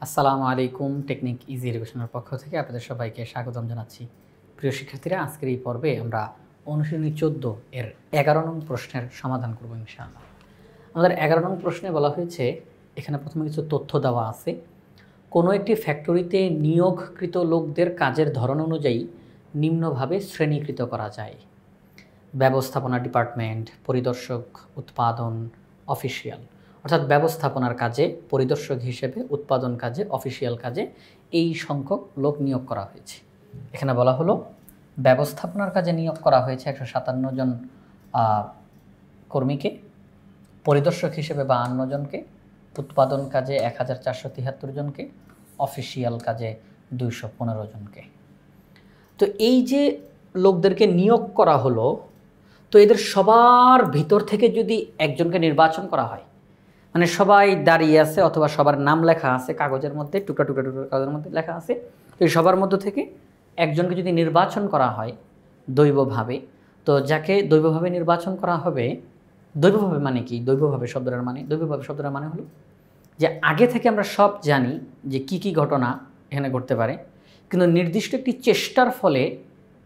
আসসালামু আলাইকুম। Technique easy এডুকেশনের পক্ষ থেকে আপনাদের সবাইকে স্বাগতম জানাচ্ছি। প্রিয় শিক্ষার্থীরা, আজকের এই পর্বে আমরা অনুশীলনী 14 এর 11 নং প্রশ্নের সমাধান করব ইনশাআল্লাহ। আমাদের 11 নং প্রশ্নে বলা হয়েছে, এখানে প্রথমে কিছু তথ্য দেওয়া আছে। কোনো একটি ফ্যাক্টরিতে নিয়োগকৃত লোকদের কাজের ধরন অনুযায়ী নিম্নভাবে শ্রেণীকৃত করা যায়: ব্যবস্থাপনা ডিপার্টমেন্ট, পরিদর্শক, উৎপাদন, অফিসিয়াল। অর্থাৎ ব্যবস্থাপনার কাজে পরিদর্শক হিসেবে, উৎপাদন কাজে, অফিসিয়াল কাজে এই সংখ্যক লোক নিয়োগ করা হয়েছে। এখানে বলা হলো ব্যবস্থাপনার কাজে নিয়োগ করা হয়েছে 157 জন কর্মীকে, পরিদর্শক হিসেবে 52 জনকে, উৎপাদন কাজে 1473 জনকে, অফিসিয়াল কাজে 215 জনকে। তো এই যে লোকদেরকে নিয়োগ করা হলো, তো এদের সবার ভিতর থেকে যদি একজনকে নির্বাচন করা হয়, মানে সবাই দাঁড়িয়ে আছে অথবা সবার নাম লেখা আছে কাগজের মধ্যে, টুকরা টুকরা টুকরা কাগজের মধ্যে লেখা আছে, তো এই সবার মধ্য থেকে একজনকে যদি নির্বাচন করা হয় দৈবভাবে, তো যাকে দৈবভাবে নির্বাচন করা হবে, দৈবভাবে মানে কি? দৈবভাবে শব্দটার মানে হলো যে আগে থেকে আমরা সব জানি যে কি কি ঘটনা এখানে ঘটতে পারে, কিন্তু নির্দিষ্ট একটি চেষ্টার ফলে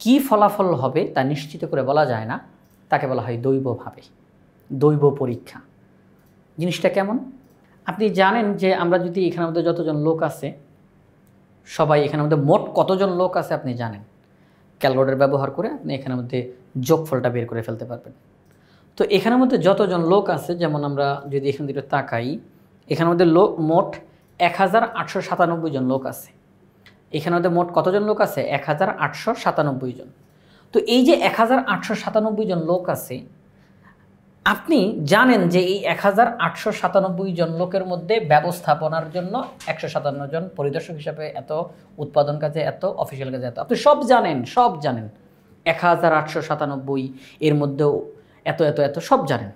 কি ফলাফল হবে তা নিশ্চিত করে বলা যায় না, তাকে বলা হয় দৈবভাবে, দৈব পরীক্ষা। জিনিসটা কেমন? আপনি জানেন যে আমরা যদি এখানের মধ্যে যতজন লোক আছে, সবাই এখানের মধ্যে মোট কতজন লোক আছে আপনি জানেন। ক্যালকুলেটর ব্যবহার করে আপনি এখানের মধ্যে যোগফলটা বের করে ফেলতে পারবেন। তো এখানের মধ্যে যতজন লোক আছে, যেমন আমরা যদি এখান থেকে তাকাই, এখানের মধ্যে মোট 1897 জন লোক আছে। এখানের মধ্যে মোট কতজন লোক আছে? 1897 জন। তো এই যে 1897 জন লোক আছে, আপনি জানেন যে এই 1897 জন লোকের মধ্যে ব্যবস্থাপনার জন্য 157 জন, পরিদর্শক হিসাবে এত, উৎপাদন কাজে এত, অফিসিয়াল কাজে এত। আপনি সব জানেন 1897 এর মধ্যেও এত এত এত সব জানেন।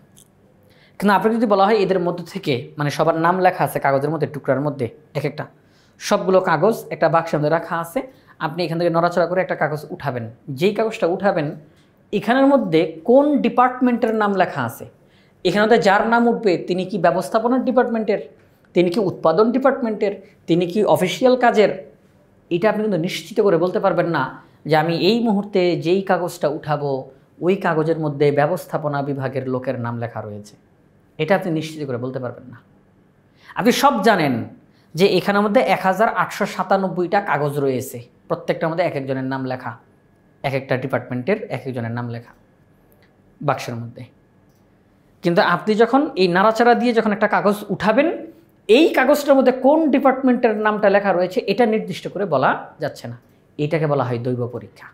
কিন্তু আপনি যদি বলা হয় এদের মধ্যে থেকে, মানে সবার নাম লেখা আছে কাগজের মধ্যে, টুকরার মধ্যে এক একটা, সবগুলো কাগজ একটা বাক্সের মধ্যে রাখা আছে, আপনি এখান থেকে নড়াচড়া করে একটা কাগজ উঠাবেন। যেই কাগজটা উঠাবেন, এখানের মধ্যে কোন ডিপার্টমেন্টের নাম লেখা আছে, এখানে মধ্যে যার নাম উঠবে তিনি কি ব্যবস্থাপনার ডিপার্টমেন্টের, তিনি কি উৎপাদন ডিপার্টমেন্টের, তিনি কি অফিসিয়াল কাজের, এটা আপনি কিন্তু নিশ্চিত করে বলতে পারবেন না যে আমি এই মুহূর্তে যেই কাগজটা উঠাবো ওই কাগজের মধ্যে ব্যবস্থাপনা বিভাগের লোকের নাম লেখা রয়েছে। এটা আপনি নিশ্চিত করে বলতে পারবেন না। আপনি সব জানেন যে এখানের মধ্যে 1897টা কাগজ রয়েছে, প্রত্যেকটার মধ্যে এক একজনের নাম লেখা, এক একটা ডিপার্টমেন্টের এক একজনের নাম লেখা বাক্সের মধ্যে। কিন্তু আপনি যখন এই নাড়াচাড়া দিয়ে যখন একটা কাগজ উঠাবেন, এই কাগজটার মধ্যে কোন ডিপার্টমেন্টের নামটা লেখা রয়েছে এটা নির্দিষ্ট করে বলা যাচ্ছে না। এটাকে বলা হয় দৈব পরীক্ষা।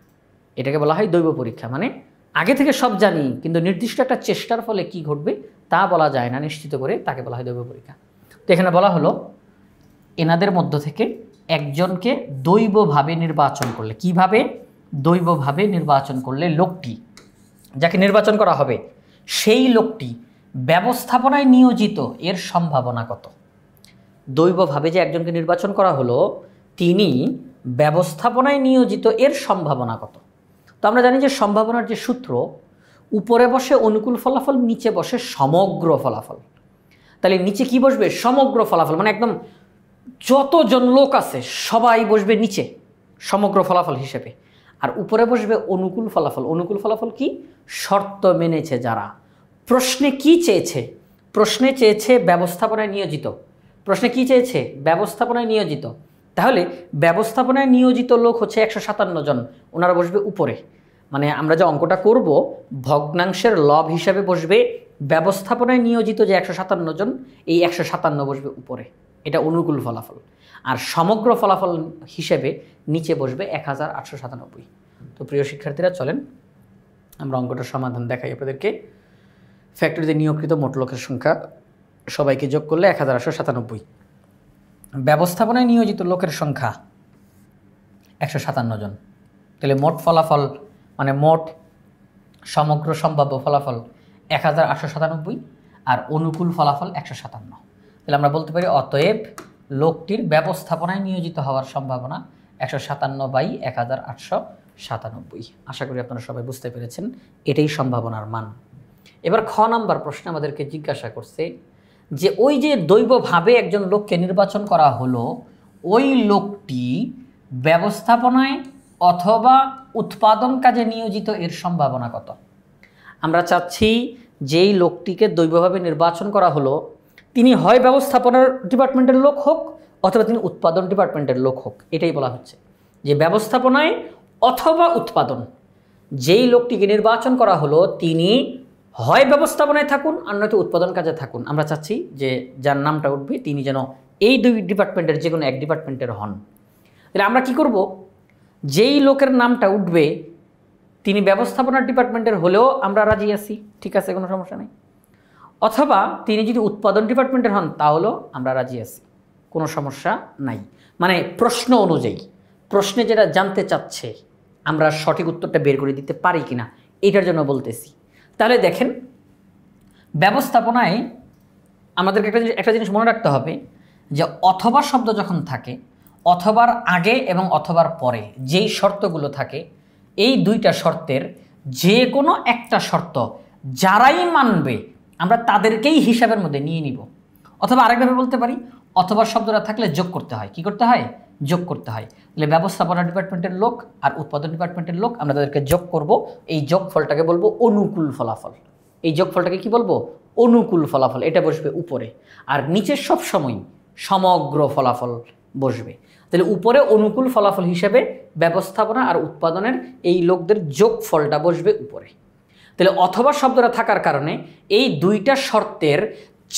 এটাকে বলা হয় দৈব পরীক্ষা, মানে আগে থেকে সব জানি কিন্তু নির্দিষ্ট একটা চেষ্টার ফলে কি ঘটবে তা বলা যায় না নিশ্চিত করে, তাকে বলা হয় দৈব পরীক্ষা। তো এখানে বলা হলো এনাদের মধ্য থেকে একজনকে দৈবভাবে নির্বাচন করলে, কিভাবে? দৈবভাবে নির্বাচন করলে লোকটি, যাকে নির্বাচন করা হবে সেই লোকটি ব্যবস্থাপনায় নিয়োজিত এর সম্ভাবনা কত? দৈবভাবে যে একজনকে নির্বাচন করা হলো, তিনি ব্যবস্থাপনায় নিয়োজিত এর সম্ভাবনা কত? তো আমরা জানি যে সম্ভাবনার যে সূত্র, উপরে বসে অনুকূল ফলাফল, নিচে বসে সমগ্র ফলাফল। তাহলে নিচে কি বসবে? সমগ্র ফলাফল, মানে একদম যতজন লোক আছে সবাই বসবে নিচে সমগ্র ফলাফল হিসেবে, আর উপরে বসবে অনুকূল ফলাফল। অনুকূল ফলাফল কি? শর্ত মেনেছে যারা। প্রশ্নে কি চেয়েছে? প্রশ্নে চেয়েছে ব্যবস্থাপনায় নিয়োজিত। প্রশ্নে কি চেয়েছে? ব্যবস্থাপনায় নিয়োজিত। তাহলে ব্যবস্থাপনায় নিয়োজিত লোক হচ্ছে 157 জন, ওনারা বসবে উপরে। মানে আমরা যে অঙ্কটা করব, ভগ্নাংশের লব হিসাবে বসবে ব্যবস্থাপনায় নিয়োজিত যে 157 জন, এই 157 বসবে উপরে, এটা অনুকূল ফলাফল। আর সমগ্র ফলাফল হিসেবে নিচে বসবে 1897। তো প্রিয় শিক্ষার্থীরা, চলেন আমরা অঙ্কটার সমাধান দেখাই আপনাদেরকে। ফ্যাক্টরিতে নিয়োগকৃত মোট লোকের সংখ্যা সবাইকে যোগ করলে 1897। ব্যবস্থাপনায় নিয়োজিত লোকের সংখ্যা 157 জন। তাহলে মোট ফলাফল, মানে মোট সমগ্র সম্ভাব্য ফলাফল 1897, আর অনুকূল ফলাফল 157। তাহলে আমরা বলতে পারি অতএব লোকটির ব্যবস্থাপনায় নিয়োজিত হওয়ার সম্ভাবনা 157/1897। আশা করি আপনারা সবাই বুঝতে পেরেছেন, এটাই সম্ভাবনার মান। এবার খ নাম্বার প্রশ্নে আমাদেরকে জিজ্ঞাসা করছে যে ওই যে দৈবভাবে একজন লোককে নির্বাচন করা হলো, ওই লোকটি ব্যবস্থাপনায় অথবা উৎপাদন কাজে নিয়োজিত এর সম্ভাবনা কত? আমরা চাচ্ছি যেই লোকটিকে দৈবভাবে নির্বাচন করা হলো তিনি হয় ব্যবস্থাপনার ডিপার্টমেন্টের লোক হোক অথবা তিনি উৎপাদন ডিপার্টমেন্টের লোক হোক। এটাই বলা হচ্ছে যে ব্যবস্থাপনায় অথবা উৎপাদন যেই লোকটিকে নির্বাচন করা হলো তিনি হয় ব্যবস্থাপনায় থাকুন আর নয়তো উৎপাদন কাজে থাকুন। আমরা চাচ্ছি যে যার নামটা উঠবে তিনি যেন এই দুই ডিপার্টমেন্টের যে কোনো এক ডিপার্টমেন্টের হন। তাহলে আমরা কি করব, যেই লোকের নামটা উঠবে তিনি ব্যবস্থাপনার ডিপার্টমেন্টের হলেও আমরা রাজি আছি, ঠিক আছে, কোনো সমস্যা নেই। অথবা তিনি যদি উৎপাদন ডিপার্টমেন্টের হন তাহলেও আমরা রাজি আছি, কোনো সমস্যা নাই। মানে প্রশ্ন অনুযায়ী প্রশ্নে যেটা জানতে চাচ্ছে আমরা সঠিক উত্তরটা বের করে দিতে পারি কিনা এটার জন্য বলতেছি। তাহলে দেখেন, ব্যবস্থাপনায় আমাদেরকে একটা জিনিস মনে রাখতে হবে যে অথবা শব্দ যখন থাকে, অথবার আগে এবং অথবার পরে যেই শর্তগুলো থাকে, এই দুইটা শর্তের যে কোনো একটা শর্ত যারাই মানবে আমরা তাদেরকেই হিসাবের মধ্যে নিয়ে নিব। অথবা আরেকভাবে বলতে পারি, অথবা শব্দটা থাকলে যোগ করতে হয়। কি করতে হয়? যোগ করতে হয়। তাহলে ব্যবস্থাপনা ডিপার্টমেন্টের লোক আর উৎপাদন ডিপার্টমেন্টের লোক আমরা তাদেরকে যোগ করব। এই যোগফলটাকে বলবো অনুকূল ফলাফল। এই যোগফলটাকে কি বলবো? অনুকূল ফলাফল। এটা বসবে উপরে, আর নিচে সবসময় সমগ্র ফলাফল বসবে। তাহলে উপরে অনুকূল ফলাফল হিসেবে ব্যবস্থাপনা আর উৎপাদনের এই লোকদের যোগফলটা বসবে উপরে। তাহলে অথবা শব্দটা থাকার কারণে এই দুইটা শর্তের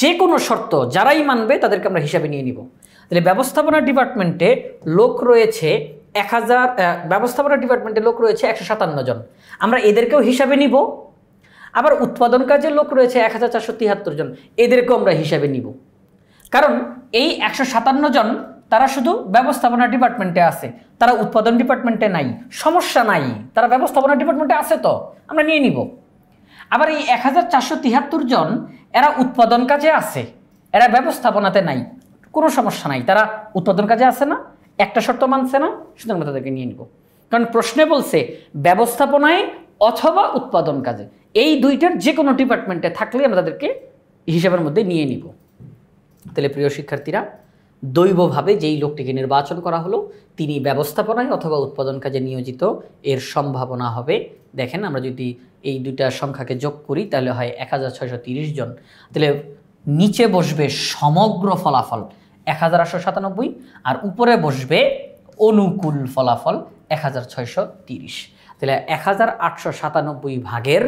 যে কোনো শর্ত যারাই মানবে তাদেরকে আমরা হিসাবে নিয়ে নিব। তাহলে ব্যবস্থাপনা ডিপার্টমেন্টে লোক রয়েছে 1000, ব্যবস্থাপনা ডিপার্টমেন্টে লোক রয়েছে 157 জন, আমরা এদেরকেও হিসাবে নিব। আবার উৎপাদন কাজের লোক রয়েছে 1473 জন, এদেরকেও আমরা হিসাবে নিব। কারণ এই 157 জন তারা শুধু ব্যবস্থাপনা ডিপার্টমেন্টে আছে, তারা উৎপাদন ডিপার্টমেন্টে নাই, সমস্যা নাই, তারা ব্যবস্থাপনা ডিপার্টমেন্টে আছে, তো আমরা নিয়ে নিব। আবার এই 1473 জন এরা উৎপাদন কাজে আছে, এরা ব্যবস্থাপনাতে নাই, কোনো সমস্যা নাই, তারা উৎপাদন কাজে আছে না, একটা শর্ত মানছে না, সুতরাং আমরা তাদেরকে নিয়ে নিব। কারণ প্রশ্নে বলছে ব্যবস্থাপনায় অথবা উৎপাদন কাজে, এই দুইটার যে কোনো ডিপার্টমেন্টে থাকলে আমরা তাদেরকে হিসাবের মধ্যে নিয়ে নিব। তাহলে প্রিয় শিক্ষার্থীরা, দৈবভাবে যেই লোকটিকে নির্বাচন করা হলো তিনি ব্যবস্থাপনায় অথবা উৎপাদন কাজে নিয়োজিত এর সম্ভাবনা হবে। দেখেন, আমরা যদি এই দুইটা সংখ্যাকে যোগ করি তাহলে হয় 1630 জন। তাহলে নিচে বসবে সমগ্র ফলাফল 1897 আর উপরে বসবে অনুকূল ফলাফল 1630। তাহলে 1897 ভাগের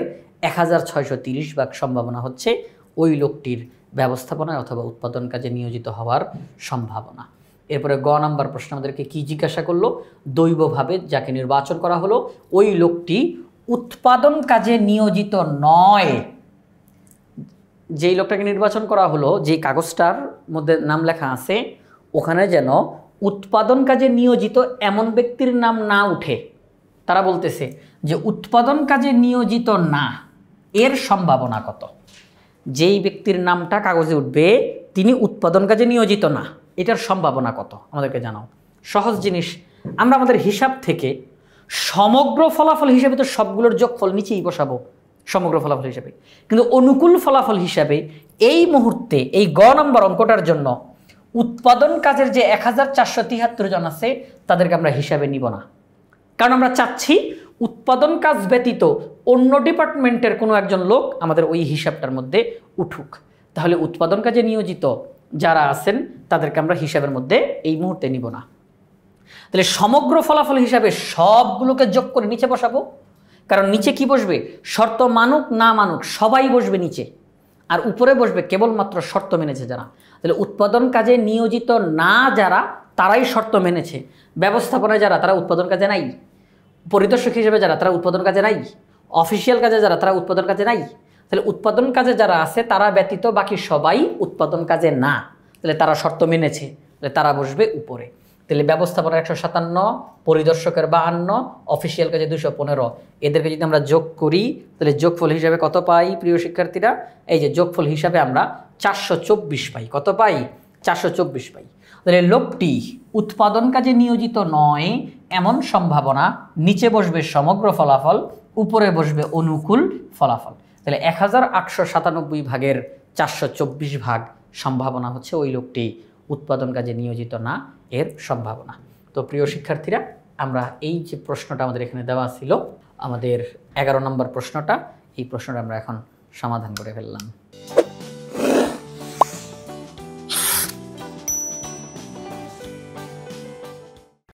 1630 ভাগ সম্ভাবনা হচ্ছে ওই লোকটির ব্যবস্থাপনায় অথবা উৎপাদন কাজে নিয়োজিত হওয়ার সম্ভাবনা। এরপরে গ নাম্বার প্রশ্ন আমাদেরকে কি জিজ্ঞাসা করলো? দৈবভাবে যাকে নির্বাচন করা হলো ওই লোকটি উৎপাদন কাজে নিয়োজিত নয়। যেই লোকটাকে নির্বাচন করা হলো, যেই কাগজটার মধ্যে নাম লেখা আছে ওখানে যেন উৎপাদন কাজে নিয়োজিত এমন ব্যক্তির নাম না উঠে। তারা বলতেছে যে উৎপাদন কাজে নিয়োজিত না, এর সম্ভাবনা কত? যেই ব্যক্তির নামটা কাগজে উঠবে তিনি উৎপাদন কাজে নিয়োজিত না, এটার সম্ভাবনা কত আমাদেরকে জানাও। সহজ জিনিস, আমরা আমাদের হিসাব থেকে সমগ্র ফলাফল হিসেবে তো সবগুলোর যোগফল নিচেই বসাবো সমগ্র ফলাফল হিসেবে, কিন্তু অনুকূল ফলাফল হিসাবে এই মুহূর্তে এই গ নম্বর অঙ্কটার জন্য উৎপাদন কাজের যে 1473 জন আছে তাদেরকে আমরা হিসাবে নিব না। কারণ আমরা চাচ্ছি উৎপাদন কাজ ব্যতীত অন্য ডিপার্টমেন্টের কোনো একজন লোক আমাদের ওই হিসাবটার মধ্যে উঠুক। তাহলে উৎপাদন কাজে নিয়োজিত যারা আছেন তাদেরকে আমরা হিসাবের মধ্যে এই মুহূর্তে নিব না। তাহলে সমগ্র ফলাফল হিসাবে সবগুলোকে যোগ করে নিচে বসাবো। কারণ নিচে কি বসবে? শর্ত মানুক না মানুক সবাই বসবে নিচে, আর উপরে বসবে কেবলমাত্র শর্ত মেনেছে যারা। তাহলে উৎপাদন কাজে নিয়োজিত না যারা, তারাই শর্ত মেনেছে। ব্যবস্থাপনায় যারা, তারা উৎপাদন কাজে নাই। পরিদর্শক হিসেবে যারা, তারা উৎপাদন কাজে নাই। অফিসিয়াল কাজে যারা, তারা উৎপাদন কাজে নাই। তাহলে উৎপাদন কাজে যারা আছে তারা ব্যতীত বাকি সবাই উৎপাদন কাজে না, তাহলে তারা শর্ত মেনেছে, তাহলে তারা বসবে উপরে। তাহলে ব্যবস্থাপনার 157, পরিদর্শকের 52, অফিসিয়াল কাজে 215, এদেরকে যদি আমরা যোগ করি তাহলে যোগফল হিসাবে কত পাই প্রিয় শিক্ষার্থীরা? এই যে যোগফল হিসাবে আমরা 424 পাই। কত পাই? 424 পাই। তাহলে লোকটি উৎপাদন কাজে নিয়োজিত নয় এমন সম্ভাবনা, নিচে বসবে সমগ্র ফলাফল, উপরে বসবে অনুকূল ফলাফল। তাহলে 1897 ভাগের 424 ভাগ সম্ভাবনা হচ্ছে ওই লোকটি উৎপাদন কাজে নিয়োজিত না, এর সম্ভাবনা। তো প্রিয় শিক্ষার্থীরা, আমরা এই যে প্রশ্নটা আমাদের এখানে দেওয়া ছিল, আমাদের 11 নম্বর প্রশ্নটা, এই প্রশ্নটা আমরা এখন সমাধান করে ফেললাম।